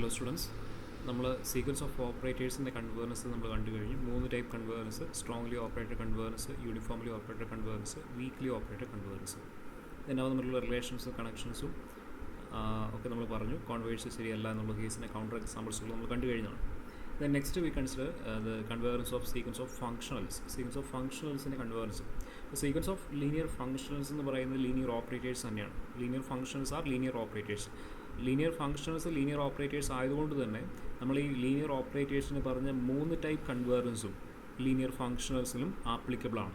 Hello students, നമ്മൾ sequence of ഓപ്പറേറ്റേഴ്സിൻ്റെ convergence നമ്മൾ കണ്ടു കഴിഞ്ഞു. 3 type convergence: strongly operated convergence, uniformly operated convergence, weakly operated convergence. ഇതിനവ തമ്മിലുള്ള റിലേഷൻസും കണക്ഷൻസും ഒക്കെ നമ്മൾ പറഞ്ഞു. കോൺവേഴ്സ് ശരിയല്ല എന്നുള്ള കേസിൻ്റെ കൗണ്ടർ എക്സാമ്പിൾസുകൾ നമ്മൾ കണ്ടു കഴിഞ്ഞതാണ്. Then next we consider the convergence of sequence of functionals. Sequence of ഫങ്ഷണൽസിൻ്റെ convergence. Sequence of linear functionals എന്ന് പറയുന്നത് ലീനിയർ ഓപ്പറേറ്റേഴ്സ് തന്നെയാണ്. Linear functions are linear operators. Linear functions linear operators ആയതുകൊണ്ട് തന്നെ നമ്മൾ ഈ ലീനിയർ ഓപ്പറേറ്റേഴ്സിന് പറഞ്ഞ 3 ടൈപ്പ് കൺവേർനസും ലീനിയർ ഫങ്ഷണൽസിലും ആപ്ലിക്കബിളാണ്.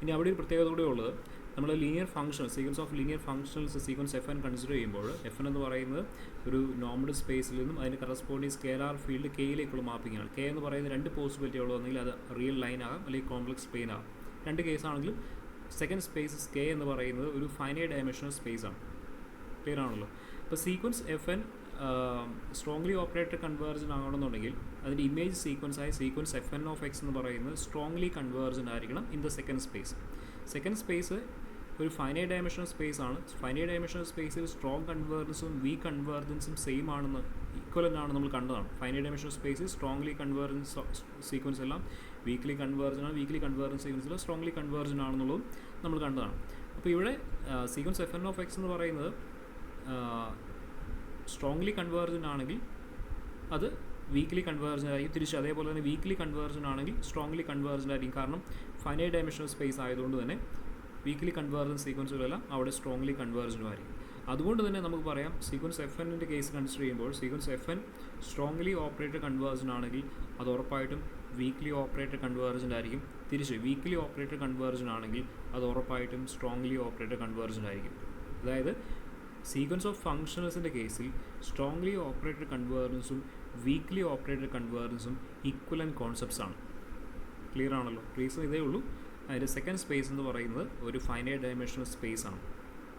ഇനി അവിടെ ഒരു പ്രത്യേകത കൂടെ ഉള്ളത്, നമ്മൾ linear function sequence of linear functionals sequence F N consider ചെയ്യുമ്പോൾ എഫ് എൻ എന്ന് പറയുന്നത് ഒരു നോർമൽ സ്പേസിൽ നിന്നും അതിന് കറസ്പോണ്ടിങ് സ്കേലാർ ഫീൽഡ് കെയിലേക്കുള്ള മാപ്പിംഗ് ആണ്. കെ എന്ന് പറയുന്നത് 2 പോസിബിലിറ്റി ഉള്ളതെങ്കിൽ അത് റിയൽ ലൈൻ ആകാം അല്ലെങ്കിൽ കോംപ്ലക്സ് പ്ലെയിൻ ആകാം. 2 കേസാണെങ്കിലും സെക്കൻഡ് സ്പേസ് കെ എന്ന് പറയുന്നത് ഒരു ഫൈനൈറ്റ് ഡയമെൻഷണൽ സ്പേസ് ആണ്. ക്ലിയർ ആണല്ലോ. ഇപ്പോൾ sequence F N strongly operated convergent ആകണമെന്നുണ്ടെങ്കിൽ അതിൻ്റെ ഇമേജ് സീക്വൻസായ sequence F N of X എന്ന് പറയുന്നത് സ്ട്രോങ്ലി കൺവേർജൻ ആയിരിക്കണം in the second space. Second space ഒരു ഫൈനൈറ്റ് ഡയമെൻഷണൽ സ്പേസ് ആണ്. ഫൈനൈറ്റ് ഡയമെൻഷണൽ സ്പേസിൽ സ്ട്രോങ് കൺവേർജൻസും വീക്ക് കൺവേർജൻസും സെയിം ആണെന്ന് ഈക്വലൻ്റ് ആണ് നമ്മൾ കണ്ടതാണ്. ഫൈനൈറ്റ് ഡയമെൻഷണൽ സ്പേസിൽ സ്ട്രോങ്ലി കൺവേർജൻസ് സീക്വൻസ് എല്ലാം വീക്ക്ലി കൺവേർജൻ ആണ്. വീക്ക്ലി കൺവേർജൻ സീക്വൻസിൽ സ്ട്രോങ്ലി കൺവേർജൻ ആണെന്നുള്ളതും നമ്മൾ കണ്ടതാണ്. അപ്പോൾ ഇവിടെ sequence F N of X എന്ന് പറയുന്നത് സ്ട്രോങ്ലി കൺവേർജൻ ആണെങ്കിൽ അത് വീക്ക്ലി കൺവേർജൻ ആയിരിക്കും. തിരിച്ച് അതേപോലെ തന്നെ വീക്ക്ലി കൺവേർജൻ ആണെങ്കിൽ സ്ട്രോങ്ലി കൺവേർജൻ ആയിരിക്കും. കാരണം ഫൈനൈറ്റ് ഡയമെൻഷണൽ സ്പേസ് ആയതുകൊണ്ട് തന്നെ വീക്ക്ലി കൺവേർജൻ സീക്വൻസുകളെല്ലാം അവിടെ സ്ട്രോങ്ലി കൺവേർജനും ആയിരിക്കും. അതുകൊണ്ട് തന്നെ നമുക്ക് പറയാം സീക്വൻസ് എഫ് എന്നിൻ്റെ കേസ് കൺസിഡർ ചെയ്യുമ്പോൾ sequence F N strongly operated convergent ആണെങ്കിൽ അത് ഉറപ്പായിട്ടും വീക്ക്ലി ഓപ്പറേറ്റഡ് കൺവേർജൻ ആയിരിക്കും. തിരിച്ച് വീക്ക്ലി ഓപ്പറേറ്റഡ് കൺവേർജൻ ആണെങ്കിൽ അത് ഉറപ്പായിട്ടും സ്ട്രോങ്ലി ഓപ്പറേറ്റഡ് കൺവേർജൻ ആയിരിക്കും. അതായത് സീക്വൻസ് ഓഫ് ഫങ്ഷൻസിൻ്റെ കേസിൽ സ്ട്രോങ്ലി ഓപ്പറേറ്റഡ് കൺവേർജൻസും വീക്ക്ലി ഓപ്പറേറ്റഡ് കൺവേർജൻസും ഈക്വലൻ്റ് കോൺസെപ്റ്റ്സ് ആണ്. ക്ലിയർ ആണല്ലോ. റീസൺ ഇതേ ഉള്ളൂ. അതിൻ്റെ സെക്കൻഡ് സ്പേസ് എന്ന് പറയുന്നത് ഒരു ഫൈനൈറ്റ് ഡയമെൻഷണൽ സ്പേസ് ആണ്.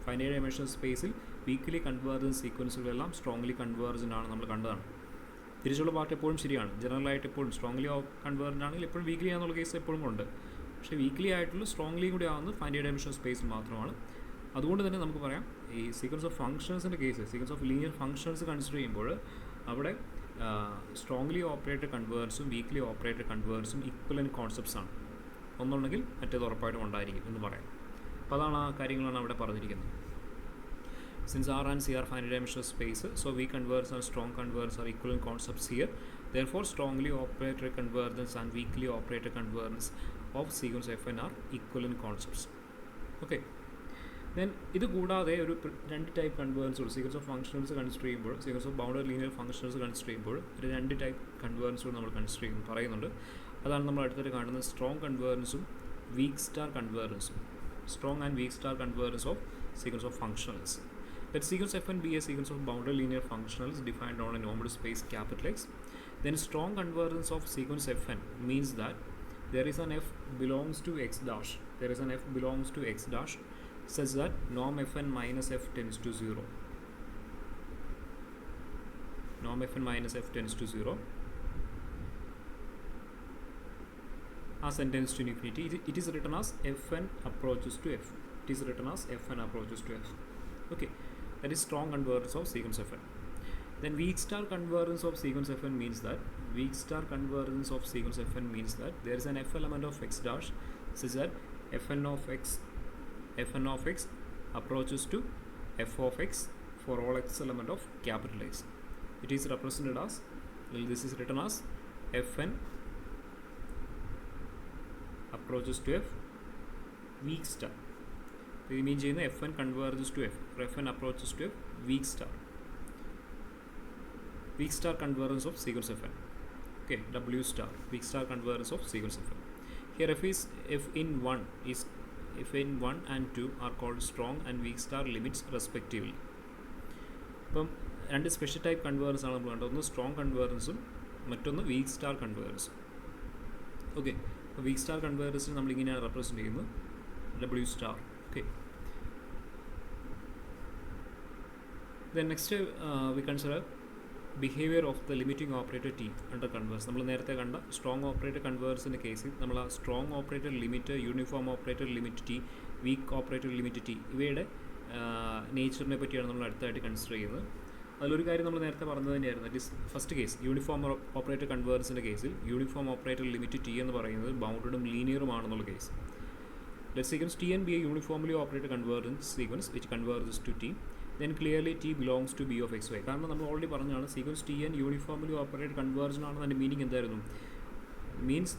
ഫൈനൈറ്റ് ഡയമെൻഷണൽ സ്പേസിൽ വീക്ക്ലി കൺവേർജൻ സീക്വൻസുകളെല്ലാം സ്ട്രോങ്ലി കൺവേർജൻ ആണ് നമ്മൾ കണ്ടതാണ്. തിരിച്ചുള്ള പാർട്ട് എപ്പോഴും ശരിയാണ്. ജനറലായിട്ട് എപ്പോഴും സ്ട്രോങ്ലി കൺവേർജൻ ആണെങ്കിൽ എപ്പോഴും വീക്ക്ലി ആണെന്നുള്ള കേസ് എപ്പോഴും ഉണ്ട്. പക്ഷേ വീക്ക്ലി ആയിട്ടുള്ള സ്ട്രോങ്ലിയും കൂടി ആവുന്നത് ഫൈനൈറ്റ് ഡയമെൻഷണൽ സ്പേസിൽ മാത്രമാണ്. അതുകൊണ്ട് തന്നെ നമുക്ക് പറയാം ഈ സീക്വൻസ് ഓഫ് ഫങ്ഷൻസിൻ്റെ case sequence of linear functions consider ചെയ്യുമ്പോൾ അവിടെ സ്ട്രോങ്ലി ഓപ്പറേറ്റഡ് കൺവേർസും വീക്ക്ലി ഓപ്പറേറ്റഡ് കൺവേർസും ഈക്വലൻ്റ് കോൺസെപ്റ്റ്സ് ആണ്. ഒന്നുണ്ടെങ്കിൽ മറ്റേത് ഉറപ്പായിട്ടും ഉണ്ടായിരിക്കും എന്ന് പറയാം. അപ്പോൾ അതാണ് ആ കാര്യങ്ങളാണ് അവിടെ പറഞ്ഞിരിക്കുന്നത്. Since R and C are finite dimensional space, so weak convergence and strong convergence are equivalent concepts here. Therefore, strongly operated convergence and weakly operated convergence of sequence Fn are equivalent concepts. Okay. Then ഇത് കൂടാതെ ഒരു 2 type convergence ഉള്ളൂ. Sequence of functions consider ചെയ്യുമ്പോൾ sequence of bounded linear functions consider ചെയ്യുമ്പോൾ ഒരു 2 type convergence നമ്മൾ consider ചെയ്യുന്നു പറയുന്നുണ്ട്. അതാണ് നമ്മൾ അടുത്തിട്ട് കാണുന്നത് സ്ട്രോങ് കൺവേർജൻസും വീക്ക് സ്റ്റാർ കൺവേർജൻസും. Strong and weak star convergence of sequence of functionals. Let sequence Fn be a sequence of bounded linear functionals defined on a normal space capital X. Then strong convergence of sequence Fn means that there is an f belongs to x dash. There is an f belongs to x dash such that norm Fn minus f tends to 0. Norm Fn minus f tends to 0. As n tends to infinity, it is written as Fn approaches to f. It is written as Fn approaches to f. Okay. That is strong convergence of sequence Fn. Then weak star convergence of sequence Fn means that there is an f element of x dash such that Fn of x approaches to f of x for all x element of capital X. It is represented as, this is written as Fn approaches to f weak star. ഇത് mean ചെയ്യുന്ന Fn converges to F, Fn approaches to F weak star convergence of sequence Fn. Okay, W star weak star convergence of sequence Fn. Here f in 1 and 2 are called strong and weak star limits respectively. അപ്പം 2 special type convergence ആണ് നമ്മൾ കണ്ടത്. ഒന്ന് strong കൺവേർജൻസും മറ്റൊന്ന് week star കൺവേർജൻസും. Okay, അപ്പോൾ week star കൺവേർജൻസിന് നമ്മളിങ്ങനെയാണ് represent ചെയ്യുന്നത് W star. Okay. Then next we consider behavior of the limiting operator T under converse. നമ്മൾ നേരത്തെ കണ്ട സ്ട്രോങ് ഓപ്പറേറ്റർ കൺവേർസിൻ്റെ കേസിൽ നമ്മൾ ആ strong operator limit, uniform operator limit T, weak operator limit T ഇവയുടെ നേച്ചറിനെ പറ്റിയാണ് നമ്മൾ അടുത്തായിട്ട് കൺസിഡർ ചെയ്യുന്നത്. അതിലൊരു കാര്യം നമ്മൾ നേരത്തെ പറഞ്ഞത് തന്നെയായിരുന്നു. That is first case, uniform operator കൺവേർജൻസിൻ്റെ കേസിൽ യൂണിഫോം ഓപ്പറേറ്റർ ലിമിറ്റ് ടി എന്ന് പറയുന്നത് ബൗണ്ടഡും ലീനിയറുമാണെന്നുള്ള case. Let sequence T and B A uniformly operator convergence sequence which converges to T, then clearly T belongs to B of X Y. കാരണം നമ്മൾ already പറഞ്ഞാണ് sequence T and uniformly operator convergent ആണെന്ന് അതിൻ്റെ meaning എന്തായിരുന്നു? Means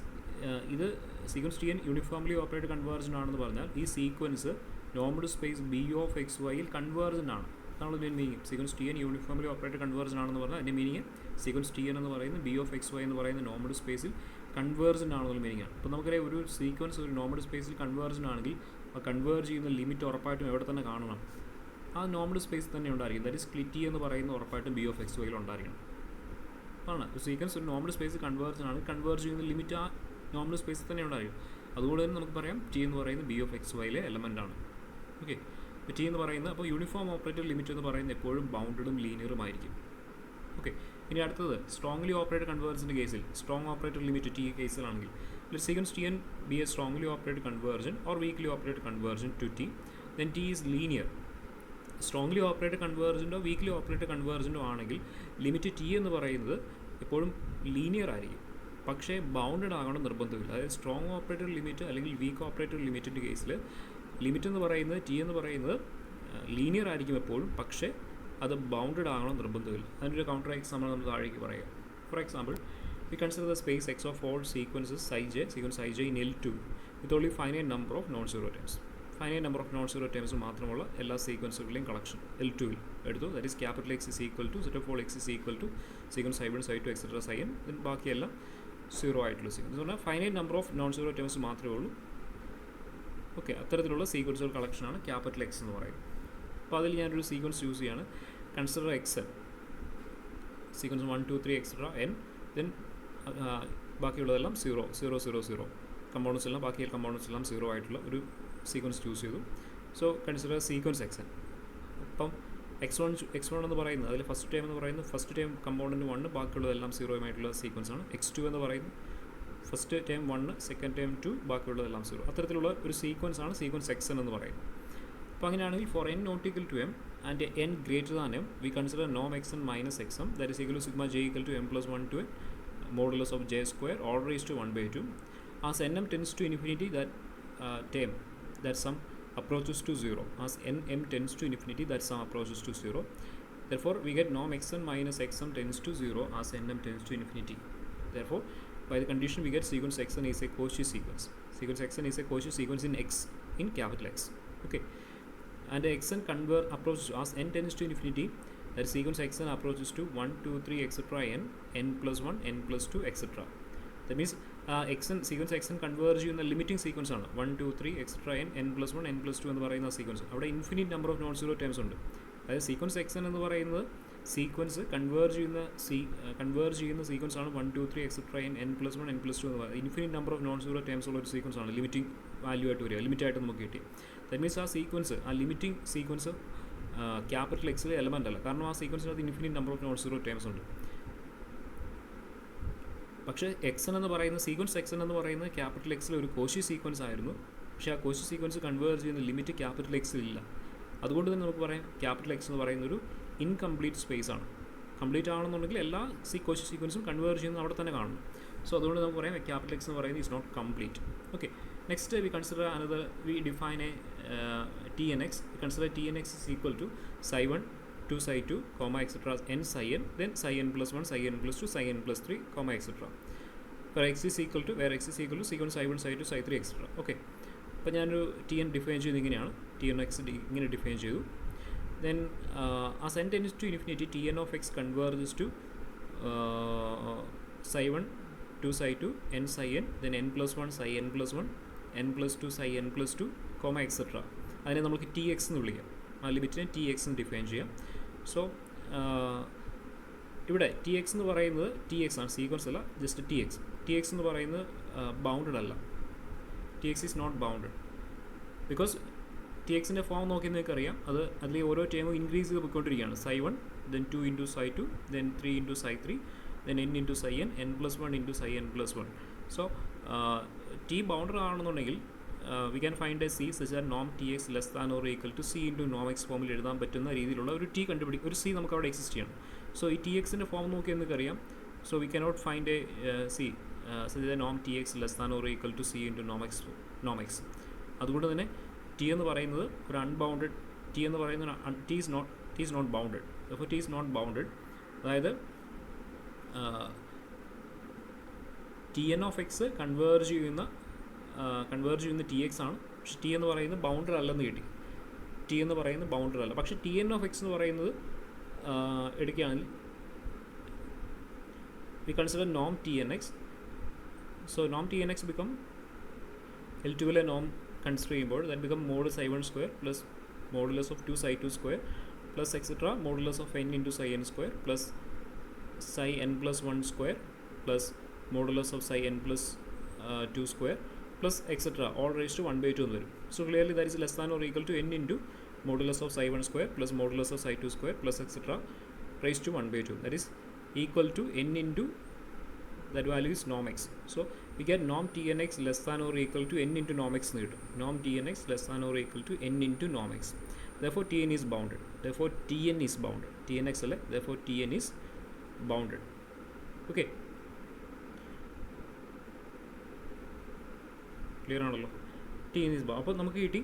ഇത് sequence T and uniformly operator convergent ആണെന്ന് പറഞ്ഞാൽ ഈ sequence normal space B of X വൈയിൽ കൺവേർജൻ ആണ്. അതാണ് ഇതിൻ്റെ meaning. Sequence T N uniformly operator convergent ആണെന്ന് പറഞ്ഞാൽ അതിൻ്റെ മീനിങ് സീക്വൻസ് ടി എൻ എന്ന് പറയുന്നത് ബി ഓഫ് എക്സ് വൈ എന്ന് പറയുന്ന നോർമൽ സ്പേസിൽ കൺവേർജൻ ആണെന്നുള്ള മീനിങ് ആണ്. അപ്പോൾ നമുക്കറിയാം ഒരു സീക്വൻസ് ഒരു നോർമൽ സ്പേസിൽ കൺവേർജൻ ആണെങ്കിൽ ആ കൺവേർജ് ചെയ്യുന്ന ലിമിറ്റ് ഉറപ്പായിട്ടും എവിടെ തന്നെ കാണണം? ആ നോർമൽ സ്പേസ് തന്നെ ഉണ്ടായിരിക്കും. ദാറ്റ് ഈസ് ക്ലിറ്റി എന്ന് പറയുന്ന ഉറപ്പായിട്ടും ബി ഓഫ് എക്സ് വൈയിൽ ഉണ്ടായിരിക്കണം. ആണ് ഒരു സീക്വൻസ് ഒരു നോർമൽ സ്പേസ് കൺവേർജൻ ആണ്, കൺവേർജ് ചെയ്യുന്ന ലിമിറ്റ് ആ നോർമൽ സ്പേസിൽ തന്നെ ഉണ്ടായിരിക്കും. അതുകൊണ്ട് തന്നെ നമുക്ക് പറയാം ടി എന്ന് പറയുന്നത് ബി ഓഫ് എക്സ് വൈയിലെ എലമെൻ്റ് ആണ്. ഓക്കെ, ഇപ്പോൾ ടി എന്ന് പറയുന്നത്, അപ്പോൾ യൂണിഫോം ഓപ്പറേറ്റർ ലിമിറ്റ് എന്ന് പറയുന്നത് എപ്പോഴും ബൗണ്ടഡും ലീനിയറും ആയിരിക്കും. ഓക്കെ, ഇനി അടുത്തത് സ്ട്രോങ്ലി ഓപ്പറേറ്റർ കൺവേർജൻ്റെ കേസിൽ സ്ട്രോങ് ഓപ്പറേറ്റർ ലിമിറ്റ് ടി കേസിലാണെങ്കിൽ sequence T N B A strongly operator convergent or weakly operator convergent to T, then T is linear. Strongly operator കൺവേർജൻറ്റോ വീക്ക്ലി ഓപ്പറേറ്റർ കൺവേർജൻറ്റോ ആണെങ്കിൽ ലിമിറ്റ് ടി എന്ന് പറയുന്നത് എപ്പോഴും ലീനിയർ ആയിരിക്കും, പക്ഷേ ബൗണ്ടഡ് ആകണം നിർബന്ധമില്ല. അതായത് സ്ട്രോങ് ഓപ്പറേറ്റർ ലിമിറ്റ് അല്ലെങ്കിൽ വീക്ക് ഓപ്പറേറ്റർ ലിമിറ്റിൻ്റെ കേസിൽ ലിമിറ്റ് എന്ന് പറയുന്നത് ടി എന്ന് പറയുന്നത് ലീനിയർ ആയിരിക്കും എപ്പോഴും, പക്ഷേ അത് ബൗണ്ടഡ് ആകണം നിർബന്ധമില്ല. അതിൻ്റെ ഒരു കൗണ്ടർ എക്സാമ്പിൾ നമ്മൾ താഴേക്ക് പറയാം. For example, we consider the space X of all sequences sequence I J in L2 with only finite number of non zero terms. Finite number of non zero terms മാത്രമുള്ള എല്ലാ സീക്വൻസുകളുടെയും collection L2 എടുത്തു. That is capital X is equal to set of all X is equal to sequence I 1 I 2 etcetera psi n, then ബാക്കിയെല്ലാം zero ആയിട്ടുള്ള sequence. എന്ന് പറഞ്ഞാൽ finite number of non zero terms മാത്രമേ ഉള്ളൂ. Okay, അത്തരത്തിലുള്ള സീക്വൻസുകൾ കളക്ഷനാണ് capital X എന്ന് പറയുന്നത്. അപ്പോൾ അതിൽ ഞാനൊരു സീക്വൻസ് യൂസ് ചെയ്യാണ്. Consider X N, sequence 1 2 3 etcetera N, then ബാക്കിയുള്ളതെല്ലാം 0 0 0 0 കമ്പോണൻസ് എല്ലാം ബാക്കി കമ്പോണൻസ് എല്ലാം 0 ആയിട്ടുള്ള ഒരു സീക്വൻസ് ചൂസ് ചെയ്തു. So consider sequence X N. അപ്പം x1 എന്ന് പറയുന്നത് അതിൽ ഫസ്റ്റ് ടൈം എന്ന് പറയുന്നത് ഫസ്റ്റ് ടൈം കമ്പോണൻറ്റ് 1, ബാക്കിയുള്ളതെല്ലാം 0 ആയിട്ടുള്ള സീക്വൻസ് ആണ്. x2 എന്ന് പറയുന്നത് ഫസ്റ്റ് ടൈം 1, സെക്കൻഡ് ടൈം 2, ബാക്കിയുള്ളതെല്ലാം 0. അത്തരത്തിലുള്ള ഒരു സീക്വൻസ് ആണ് സീക്വൻസ് എക്സ് എന്ന് പറയുന്നത്. അപ്പോൾ അങ്ങനെയാണെങ്കിൽ for n not equal to m and n greater than m we consider നോം X N minus X M, that is equal to sigma J equal to m plus 1 to n modulus of j square all raised to 1/2. As nm tends to infinity, that term, that sum approaches to 0. As nm tends to infinity, that sum approaches to 0. Therefore, we get norm xn minus xm tends to 0 as nm tends to infinity. Therefore, by the condition we get sequence xn is a Cauchy sequence. Sequence xn is a Cauchy sequence in x, in capital X. Okay. And xn approaches as n tends to infinity, that sequence xn approaches to 1 2 3 etc. n plus 1 n plus 2 etc. That means xn sequence xn converge ചെയ്യുന്ന limiting sequence ആണ് 1 2 3 etcetera n plus 1 n plus 2 എന്ന് പറയുന്ന sequence. അവിടെ infinite number of non zero terms ഉണ്ട്. അതായത് sequence xn എന്ന് പറയുന്നത് sequence converge ചെയ്യുന്ന സീക്വൻസ് ആണ് 1 2 3 etcetera n plus 1 n plus 2 എന്ന് പറയുന്നത്. Infinite number of non zero terms ഉള്ള ഒരു സീക്വൻസ് ആണ് ലിമിറ്റിംഗ് വാല്യൂ ആയിട്ട് വരിക, ലിമിറ്റായിട്ട് നമുക്ക് കിട്ടി. ദാറ്റ് മീൻസ് ആ സീക്വൻസ്, ആ ലിമിറ്റിംഗ് സീക്വൻസ് ക്യാപിറ്റൽ എക്സിലെ എലമെൻ്റ് അല്ല, കാരണം ആ സീക്വൻസിനകത്ത് infinite number of non zero terms ഉണ്ട്. പക്ഷേ എക്സൻ എന്ന് പറയുന്ന സീക്വൻസ് എക്സൻ എന്ന് പറയുന്നത് ക്യാപിറ്റൽ എക്സിലെ ഒരു കോഷി സീക്വൻസ് ആയിരുന്നു. പക്ഷേ ആ കോഷി സീക്വൻസ് കൺവേർജ് ചെയ്യുന്ന ലിമിറ്റ് ക്യാപിറ്റൽ എക്സിലില്ല. അതുകൊണ്ട് തന്നെ നമുക്ക് പറയാം ക്യാപിറ്റൽ എക്സ് എന്ന് പറയുന്ന ഒരു ഇൻകംപ്ലീറ്റ് സ്പേസ് ആണ്. കംപ്ലീറ്റ് ആണെന്നുണ്ടെങ്കിൽ എല്ലാ കോഷി സീക്വൻസും കൺവേർജ് ചെയ്യുന്നത് അവിടെ തന്നെ കാണുന്നു. സോ അതുകൊണ്ട് നമുക്ക് പറയാം ക്യാപിറ്റൽ എക്സ് എന്ന് പറയുന്നത് is not complete. Okay, next we consider another, we define a T N X. Consider T N X is equal to psi 1 to psi 2, etc. n psi n, then psi n plus 1, psi n plus 2, psi n plus 3, etc. where x is equal to sequence psi 1, psi 2, psi 3, etc. Okay, അപ്പോൾ ഞാനൊരു T N define ചെയ്ത് ഇങ്ങനെയാണ്, T N X ഇങ്ങനെ define ചെയ്തു. Then as n tends to infinity, T N of X converges to psi 1 to psi 2, n psi n, then n plus 1, psi n plus 1, n plus 2, psi n plus 2, etc. അതിനെ നമുക്ക് T X എന്ന് വിളിക്കാം. ആ ലിമിറ്റിനെ T X എന്ന് define ചെയ്യാം. So ഇവിടെ T X എന്ന് പറയുന്നത് ടി എക്സ് ആണ്, സീക്വൻസ് അല്ല, just T X. T X എന്ന് പറയുന്നത് ബൗണ്ടഡ് അല്ല. T X is not bounded because T എക്സിൻ്റെ ഫോം നോക്കി നിങ്ങൾക്ക് അറിയാം, അതിൽ ഓരോ ടൈമും ഇൻക്രീസ് ചെയ്ത് പോയിക്കൊണ്ടിരിക്കുകയാണ്. psi 1, then 2 into psi 2, then 3 into psi 3, then n into psi n, n plus 1 into psi n plus 1. So T bounded ആണെന്നുണ്ടെങ്കിൽ we can find A C such R Noam T X less than or equal to C into Noam X ഫോമിൽ എഴുതാൻ പറ്റുന്ന രീതിയിലുള്ള ഒരു T ഒരു C നമുക്ക് അവിടെ exist ചെയ്യണം. സോ ഈ ടി എക്സിൻ്റെ ഫോം നോക്കി നമുക്കറിയാം. So we cannot find A C such the Noam T X less than or equal to C into Noam X. അതുകൊണ്ട് തന്നെ ടി എന്ന് പറയുന്നത് ഒരു അൺബൗണ്ടഡ് ടി എന്ന് പറയുന്നത് ടി ഈസ് നോട്ട് ബൗണ്ടഡ്. അപ്പോൾ ടി ഈസ് നോട്ട് ബൗണ്ടഡ്, അതായത് T N of X converge ചെയ്യുന്ന ടി എക്സ് ആണ്. പക്ഷേ ടി എന്ന് പറയുന്നത് ബൗണ്ടർ അല്ലെന്ന് കിട്ടി. ടി എന്ന് പറയുന്നത് ബൗണ്ടർ അല്ല. പക്ഷേ ടി എൻ ഓഫ് എക്സ് എന്ന് പറയുന്നത് എടുക്കുകയാണെങ്കിൽ വി കൺസിഡർ നോം ടി എൻ എക്സ്. സോ നോം T N X become L2 നോം കൺസിഡർ ചെയ്യുമ്പോൾ that become modulus I1 square plus modulus of 2 psi 2 square plus etcetera modulus of n into psi n square plus psi n plus 1 square plus modulus of psi n plus 2 square plus etcetera whole raise to 1/2 എന്ന് വരും. So clearly that is less than or equal to n into modulus of psi 1 square plus modulus of psi 2 square plus etcetera raise to 1/2. That is equal to n into that value is norm x. So we get norm tnx less than or equal to n into norm x എന്ന് കിട്ടും. norm tnx less than or equal to n into norm x. Therefore tn is bounded. Therefore tn is bounded. tnx അല്ലേ, therefore tn is bounded. Okay, clear ആണല്ലോ. tn is bounded. അപ്പോൾ നമുക്ക് കിട്ടി